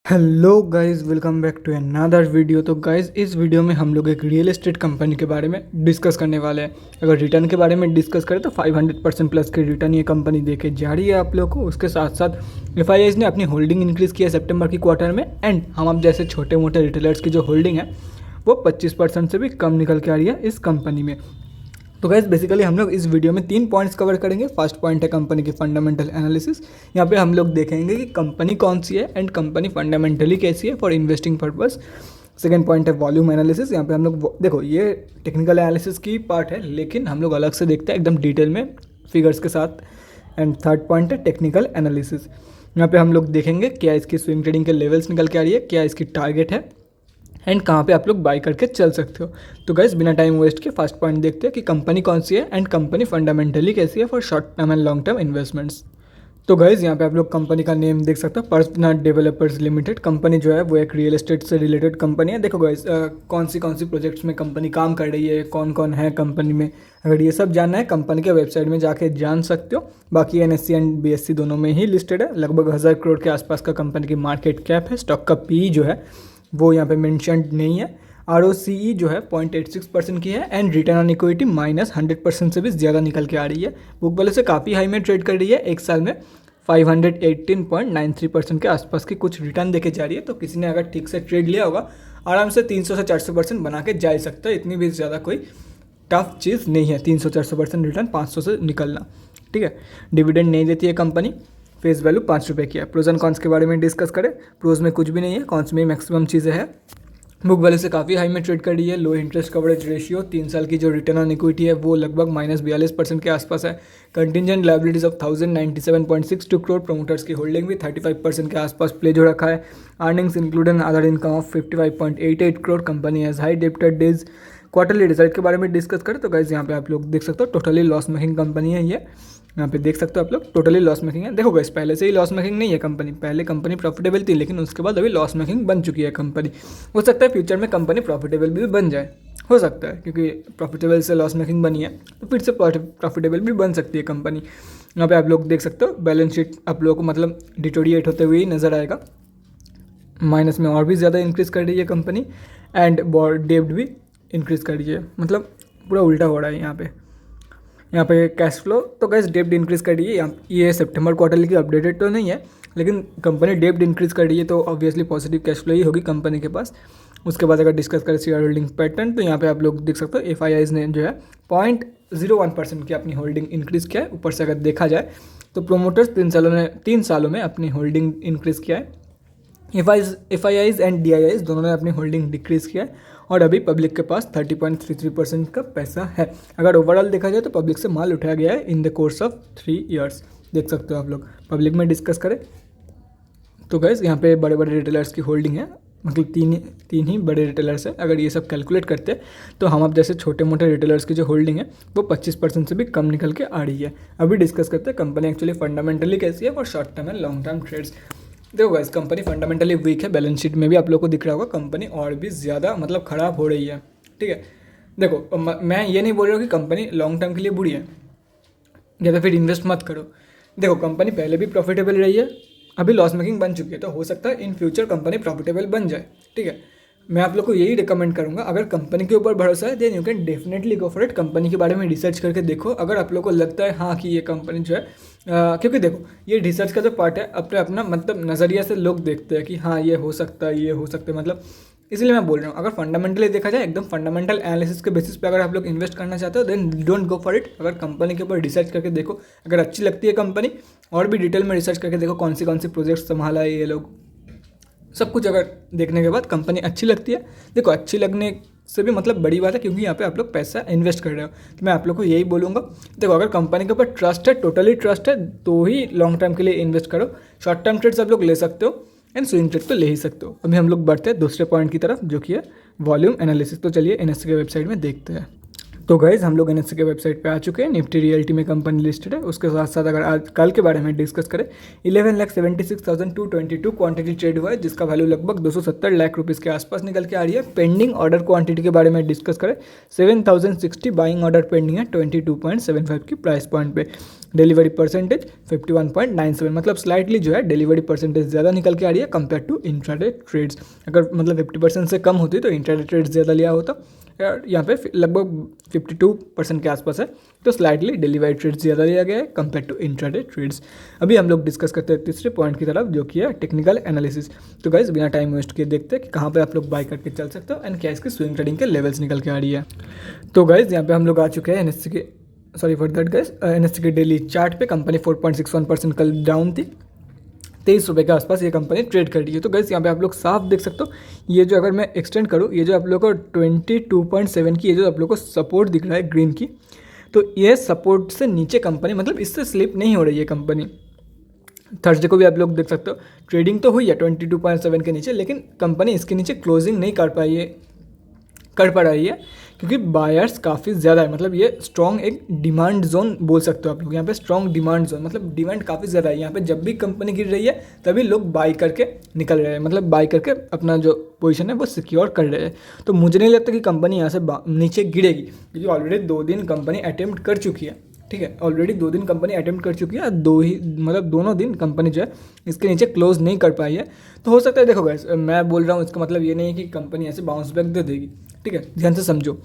Hello guys, welcome back to another video. तो guys, इस video में हम लोग एक रियल एस्टेट कंपनी के बारे में डिस्कस करने वाले हैं। अगर रिटर्न के बारे में डिस्कस करें तो 500% प्लस के रिटर्न ये कंपनी देके जा रही है आप लोग को। उसके साथ साथ एफआईआईज ने अपनी होल्डिंग इंक्रीज़ किया सितंबर की क्वार्टर में। एंड हम अब जैसे छोटे मोटे रिटेलर्स की जो होल्डिंग है वो 25% से भी कम निकल के आ रही है इस कंपनी में। तो गाइस, बेसिकली हम लोग इस वीडियो में 3 पॉइंट्स कवर करेंगे। फर्स्ट पॉइंट है कंपनी की फंडामेंटल एनालिसिस। यहाँ पे हम लोग देखेंगे कि कंपनी कौन सी है एंड कंपनी फंडामेंटली कैसी है for investing purpose. Second point है वॉल्यूम एनालिसिस। यहाँ पे हम लोग देखो, ये टेक्निकल एनालिसिस की पार्ट है, लेकिन हम लोग अलग से देखते हैं एकदम डिटेल में फिगर्स के साथ। एंड थर्ड पॉइंट है टेक्निकल एनालिसिस। यहाँ पे हम लोग देखेंगे क्या इसकी स्विंग ट्रेडिंग के लेवल्स निकल के आ रही है, क्या इसकी टारगेट है एंड कहाँ पे आप लोग बाय करके चल सकते हो। तो गाइस, बिना टाइम वेस्ट के फर्स्ट पॉइंट देखते हैं कि कंपनी कौन सी है एंड कंपनी फंडामेंटली कैसी है for short term and long term investments. तो गाइस, यहाँ पे आप लोग कंपनी का नेम देख सकते हो, पर्सनल डेवलपर्स लिमिटेड। कंपनी जो है वो एक रियल एस्टेट से रिलेटेड कंपनी है। देखो गाइस, कौन सी प्रोजेक्ट्स में कंपनी काम कर रही है, कौन कौन है कंपनी में, अगर ये सब जानना है कंपनी के वेबसाइट में जाके जान सकते हो। बाकी एनएससी एंड बीएससी दोनों में ही लिस्टेड है। लगभग 1000 करोड़ के आसपास का कंपनी की मार्केट कैप है। स्टॉक का पी जो है वो यहाँ पे मेंशन्ड नहीं है। ROCE जो है 0.86% की है एंड रिटर्न ऑन इक्विटी -100% से भी ज़्यादा निकल के आ रही है। बुक वैल्यू से काफ़ी हाई में ट्रेड कर रही है। एक साल में 518.93% के आसपास की कुछ रिटर्न देके जा रही है। तो किसी ने अगर ठीक से ट्रेड लिया होगा, आराम से 300 से 400% बना के जा सकता है। इतनी भी ज़्यादा कोई टफ चीज़ नहीं है 300-400% रिटर्न 500 से निकलना। ठीक है, डिविडेंड नहीं देती है कंपनी। फेस वैल्यू 5 रुपये की है। प्रोज एंड कॉन्स के बारे में डिस्कस करें, प्रोज में कुछ भी नहीं है, कॉन्स में मैक्सिमम चीज़ें हैं। बुक वैल्यू से काफ़ी हाई में ट्रेड कर रही है। लो इंटरेस्ट कवरेज रेशियो, 3 साल की जो रिटर्न ऑन इक्विटी है वो लगभग -42% के आसपास है। Contingent liabilities of 1097.62 crore. Promoters की होल्डिंग भी 35% के आसपास प्लेज हो रखा है। Earnings include an other income of 55.88 crore. Company has high डेब्टेड डेज। क्वार्टरली रिजल्ट के बारे में डिस्कस करें तो गाइस, यहाँ पे आप लोग देख सकते हो टोटली लॉस मेकिंग कंपनी है ये। यहाँ पे देख सकते हो आप लोग टोटली लॉस मेकिंग है। देखो गाइस, पहले से ही लॉस मेकिंग नहीं है कंपनी। पहले कंपनी प्रॉफिटेबल थी, लेकिन उसके बाद अभी लॉस मेकिंग बन चुकी है कंपनी। हो सकता है फ्यूचर में कंपनी प्रॉफिटेबल भी बन जाए, हो सकता है, क्योंकि प्रॉफिटेबल से लॉस मेकिंग बनी है तो फिर से प्रॉफिटेबल भी बन सकती है कंपनी। यहाँ पे आप लोग देख सकते हो बैलेंस शीट आप लोगों को मतलब डिटोरिएट होते हुए ही नजर आएगा। माइनस में और भी ज़्यादा इंक्रीज़ कर रही है कंपनी एंड डेब्ट भी इंक्रीज़ कर रही है, मतलब पूरा उल्टा हो रहा है यहाँ पे कैश फ्लो। तो गैस, डेब्ट इंक्रीज़ कर रही है। ये सितंबर क्वार्टर की अपडेटेड तो नहीं है, लेकिन कंपनी डेब्ट इंक्रीज़ कर रही है तो ऑब्वियसली पॉजिटिव कैश फ्लो ही होगी कंपनी के पास। उसके बाद अगर डिस्कस करें शेयर होल्डिंग पैटर्न, तो यहाँ पे आप लोग देख सकते हो एफआईआईज ने जो है 0.01% की अपनी होल्डिंग इंक्रीज़ किया है। ऊपर से अगर देखा जाए तो प्रोमोटर्स 3 सालों में अपनी होल्डिंग इंक्रीज़ किया है। एफआईआईज एंड डीआईआईज दोनों ने अपनी होल्डिंग डिक्रीज़ किया है और अभी पब्लिक के पास 30.33% का पैसा है। अगर ओवरऑल देखा जाए तो पब्लिक से माल उठाया गया है in the course of 3 years. देख सकते हो आप लोग। पब्लिक में डिस्कस करें तो गैस, यहाँ पे बड़े बड़े रिटेलर्स की होल्डिंग है, मतलब तीन ही बड़े रिटेलर्स है। अगर ये सब कैलकुलेट करते हैं तो हम अब जैसे छोटे मोटे रिटेलर्स की जो होल्डिंग है वो 25% से भी कम निकल के आ रही है। अभी डिस्कस करते हैं कंपनी एक्चुअली फंडामेंटली कैसी है for short term and long term trades. देखो गाइस, कंपनी फंडामेंटली वीक है। बैलेंस शीट में भी आप लोग को दिख रहा होगा कंपनी और भी ज़्यादा मतलब ख़राब हो रही है। ठीक है, देखो मैं ये नहीं बोल रहा हूँ कि कंपनी लॉन्ग टर्म के लिए बुरी है या तो फिर इन्वेस्ट मत करो। देखो, कंपनी पहले भी प्रॉफिटेबल रही है, अभी लॉस मेकिंग बन चुकी है, तो हो सकता है इन फ्यूचर कंपनी प्रॉफिटेबल बन जाए। ठीक है, मैं आप लोग को यही रिकमेंड करूंगा, अगर कंपनी के ऊपर भरोसा है then you can definitely go for it. Company के बारे में रिसर्च करके देखो। अगर आप लोग को लगता है हाँ कि ये कंपनी जो है क्योंकि देखो, ये रिसर्च का जो पार्ट है अपने अपना मतलब नज़रिया से लोग देखते हैं कि हाँ ये हो सकता है, ये हो सकता है, मतलब इसलिए मैं बोल रहा हूँ। अगर फंडामेंटली देखा जाए, एकदम फंडामेंटल एनालिसिस के बेसिस पे अगर आप लोग इन्वेस्ट करना चाहते हो then don't go for it. अगर कंपनी के ऊपर रिसर्च करके देखो, अगर अच्छी लगती है कंपनी, और भी डिटेल में रिसर्च करके देखो कौन सी प्रोजेक्ट्स संभाला है ये लोग, सब कुछ अगर देखने के बाद कंपनी अच्छी लगती है। देखो, अच्छी लगने से भी मतलब बड़ी बात है, क्योंकि यहाँ पे आप लोग पैसा इन्वेस्ट कर रहे हो। तो मैं आप लोग को यही बोलूँगा, देखो अगर कंपनी के ऊपर ट्रस्ट है, टोटली ट्रस्ट है, तो ही लॉन्ग टर्म के लिए इन्वेस्ट करो। शॉर्ट टर्म ट्रेड्स आप लोग ले सकते हो एंड स्विंग ट्रेड तो ले ही सकते हो। अभी हम लोग बढ़ते हैं दूसरे पॉइंट की तरफ, जो कि है वॉल्यूम एनालिसिस। तो चलिए एनएससी के वेबसाइट में देखते हैं। तो गाइज हम लोग एनएससी के वेबसाइट पे आ चुके हैं। निफ्टी रियल्टी में कंपनी लिस्टेड है। उसके साथ साथ अगर आज कल के बारे में डिस्कस करें 11,76,222 क्वांटिटी ट्रेड हुआ है, जिसका वैल्यू लगभग 270 लाख रुपीज़ के आसपास निकल के आ रही है। पेंडिंग ऑर्डर क्वांटिटी के बारे में डिस्कस करें 7,060 बाइंग ऑर्डर पेंडिंग है 22.75 की प्राइस पॉइंट पे। डिलीवरी परसेंटेज 51.97, मतलब स्लाइटली जो है डिलीवरी परसेंटेज ज़्यादा निकल के आ रही है कंपेयर टू इंट्राडे ट्रेड्स। अगर मतलब 50% से कम होती तो इंट्राडे ट्रेड्स ज़्यादा लिया होता। यहाँ पे लगभग 52% के आसपास है, तो स्लाइटली डिलीवरी ट्रेड्स ज़्यादा लिया गया है कंपेयर टू इंट्राडे ट्रेड्स। अभी हम लोग डिस्कस करते हैं तीसरे पॉइंट की तरफ, जो कि है टेक्निकल एनालिसिस। तो गाइस बिना टाइम वेस्ट किए देखते हैं कि कहाँ पे आप लोग बाय करके चल सकते हो एंड क्या इसकी स्विंग ट्रेडिंग के लेवल्स निकल के आ रही है। तो गाइस यहाँ पे हम लोग आ चुके हैं एनएससी के एनएससी के डेली चार्ट पे। कंपनी 4.61% कल डाउन थी, 23 रुपये के आसपास ये कंपनी ट्रेड कर रही है। तो गाइस यहाँ पे आप लोग साफ देख सकते हो, ये जो अगर मैं एक्सटेंड करूँ, ये जो आप लोग को 22.7 की ये जो आप लोग को सपोर्ट दिख रहा है ग्रीन की, तो ये सपोर्ट से नीचे कंपनी मतलब इससे स्लिप नहीं हो रही है कंपनी। थर्सडे को भी आप लोग देख सकते हो ट्रेडिंग तो हुई है 22.7 के नीचे, लेकिन कंपनी इसके नीचे क्लोजिंग नहीं कर पा रही है क्योंकि बायर्स काफ़ी ज़्यादा है। मतलब ये स्ट्रॉन्ग एक डिमांड जोन बोल सकते हो आप लोग। यहाँ पे स्ट्रॉन्ग डिमांड जोन मतलब डिमांड काफ़ी ज़्यादा है। यहाँ पे जब भी कंपनी गिर रही है तभी लोग बाई करके निकल रहे हैं, मतलब बाई करके अपना जो पोजीशन है वो सिक्योर कर रहे हैं। तो मुझे नहीं लगता कि कंपनी यहाँ से नीचे गिरेगी, क्योंकि ऑलरेडी 2 दिन कंपनी अटेम्प्ट कर चुकी है। ठीक है, ऑलरेडी 2 दिन कंपनी अटेम्प्ट कर चुकी है, दोनों दिन कंपनी जो है इसके नीचे क्लोज नहीं कर पाई है। तो हो सकता है, देखो गाइस मैं बोल रहा हूँ इसका मतलब ये नहीं है कि कंपनी ऐसे बाउंस बैक दे देगी। ठीक है, ध्यान से समझो।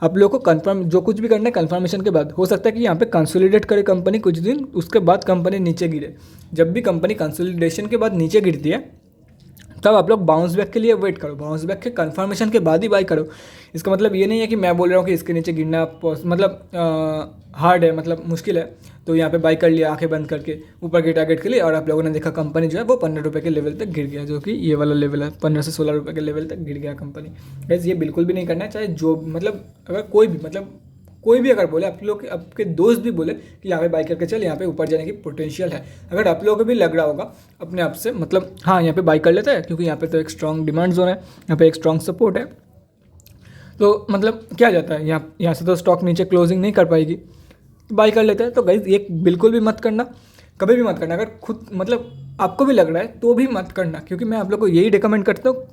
आप लोगों को कंफर्म जो कुछ भी करना है कंफर्मेशन के बाद, हो सकता है कि यहाँ पे कंसोलिडेट करे कंपनी कुछ दिन, उसके बाद कंपनी नीचे गिरे। जब भी कंपनी कंसोलिडेशन के बाद नीचे गिरती है तब आप लोग बाउंस बैक के लिए वेट करो, बाउंस बैक के कंफर्मेशन के बाद ही बाई करो। इसका मतलब ये नहीं है कि मैं बोल रहा हूँ कि इसके नीचे गिरना मतलब हार्ड है, मतलब मुश्किल है, तो यहाँ पे बाई कर लिया आंखें बंद करके ऊपर के टारगेट के लिए, और आप लोगों ने देखा कंपनी जो है वो 15 रुपये के लेवल तक गिर गया, जो कि ये वाला लेवल है 15 से 16 रुपये के लेवल तक गिर गया कंपनी। वैसे ये बिल्कुल भी नहीं करना है, चाहे जो मतलब अगर कोई भी अगर बोले, आप लोग आपके दोस्त भी बोले कि यहाँ पे बाई करके चल, यहाँ पे ऊपर जाने की पोटेंशियल है, अगर आप लोगों को भी लग रहा होगा अपने आप से मतलब हाँ यहाँ पे बाई कर लेता है क्योंकि यहाँ पे तो एक स्ट्रॉन्ग डिमांड जोन है, यहाँ पे एक स्ट्रॉन्ग सपोर्ट है, तो मतलब क्या जाता है यहाँ से तो स्टॉक नीचे क्लोजिंग नहीं कर पाएगी, बाई कर लेते हैं। तो गाइस ये बिल्कुल भी मत करना, कभी भी मत करना। अगर खुद मतलब आपको भी लग रहा है तो भी मत करना, क्योंकि मैं आप लोग को यही रिकमेंड करता हूँ,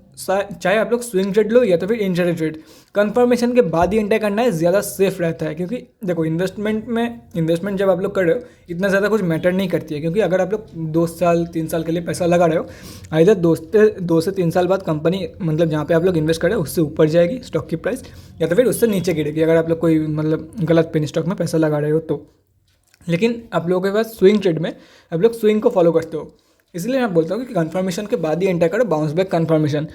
चाहे आप लोग स्विंग ट्रेड लो या तो फिर इंट्राडे ट्रेड, कंफर्मेशन के बाद ही एंटर करना है, ज़्यादा सेफ रहता है। क्योंकि देखो इन्वेस्टमेंट जब आप लोग कर रहे हो इतना ज़्यादा कुछ मैटर नहीं करती है, क्योंकि अगर आप लोग 2 साल 3 साल के लिए पैसा लगा रहे हो, आइदर 2 से 3 साल बाद कंपनी मतलब जहाँ पे आप लोग इन्वेस्ट कर रहे हो उससे ऊपर जाएगी स्टॉक की प्राइस, या तो फिर उससे नीचे गिरेगी अगर आप लोग कोई मतलब गलत पेनी स्टॉक में पैसा लगा रहे हो तो। लेकिन आप लोगों के पास स्विंग ट्रेड में आप लोग स्विंग को फॉलो करते हो, इसलिए मैं बोलता हूँ कि कंफर्मेशन के बाद ही एंटर करो, बाउंस बैक कंफर्मेशन,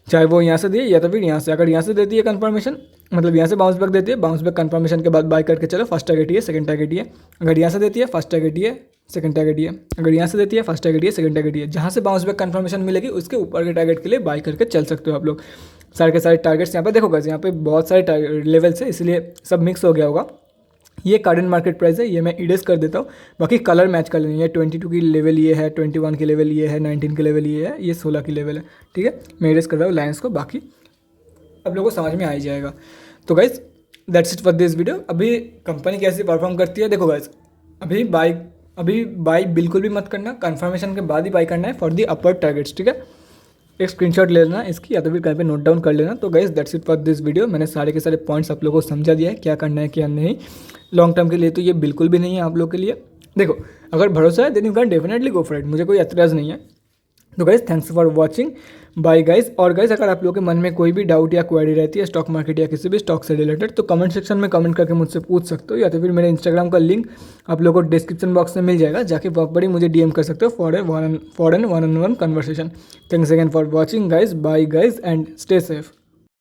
चाहे वो यहाँ से दिए या तो फिर यहाँ से। अगर यहाँ से देती है कंफर्मेशन मतलब यहाँ से बाउंस बैक देती है, बाउंस बैक कंफर्मेशन के बाद बाय करके चलो, फर्स्ट टारगेट ये, सेकंड टारगेट ये। अगर यहाँ से देती है फर्स्ट टारगेट ये, सेकंड टारगेट ये। अगर यहाँ से देती है फर्स्ट टारगेट ये, सेकंड टारगेट ये। जहाँ से बाउंस बैक कंफर्मेशन मिलेगी उसके ऊपर के टारगेट के लिए बाय करके चल सकते हो आप लोग। सारे के सारे टारगेट्स यहाँ पे देखो गाइस, यहाँ पे बहुत सारे लेवल्स है, इसलिए सब मिक्स हो गया होगा। ये करंट मार्केट प्राइस है, ये मैं इरेज कर देता हूँ, बाकी कलर मैच कर लेंगे। 22 की लेवल ये है, 21 की लेवल ये है, 19 की लेवल ये है, ये 16 की लेवल है। ठीक है, मैं इरेज कर रहा हूँ लाइन्स को, बाकी आप लोगों को समझ में आ ही जाएगा। तो guys that's it for this video. अभी कंपनी कैसे परफॉर्म करती है देखो गाइज, अभी बाई बिल्कुल भी मत करना, कंफर्मेशन के बाद ही बाई करना है फॉर दी अपर टारगेट्स। ठीक है, एक स्क्रीनशॉट ले लेना इसकी, या तो फिर कहीं पे नोट डाउन कर लेना। तो guys that's it for this video. मैंने सारे के सारे पॉइंट्स आप लोगों को समझा दिया है, क्या करना है क्या नहीं। लॉन्ग टर्म के लिए तो ये बिल्कुल भी नहीं है आप लोग के लिए। देखो अगर भरोसा है then you can definitely go for it, मुझे कोई एतराज़ नहीं है। तो guys thanks for watching, bye guys. और गाइस अगर आप लोगों के मन में कोई भी डाउट या क्वेरी रहती है स्टॉक मार्केट या किसी भी स्टॉक से रिलेटेड, तो कमेंट सेक्शन में कमेंट करके मुझसे पूछ सकते हो, या तो फिर मेरे इंस्टाग्राम का लिंक आप लोगों को डिस्क्रिप्शन बॉक्स में मिल जाएगा, जाके वहाँ पर ही मुझे डीएम कर सकते हो for an one on one conversation. Thanks again for watching guys, bye guys and stay safe.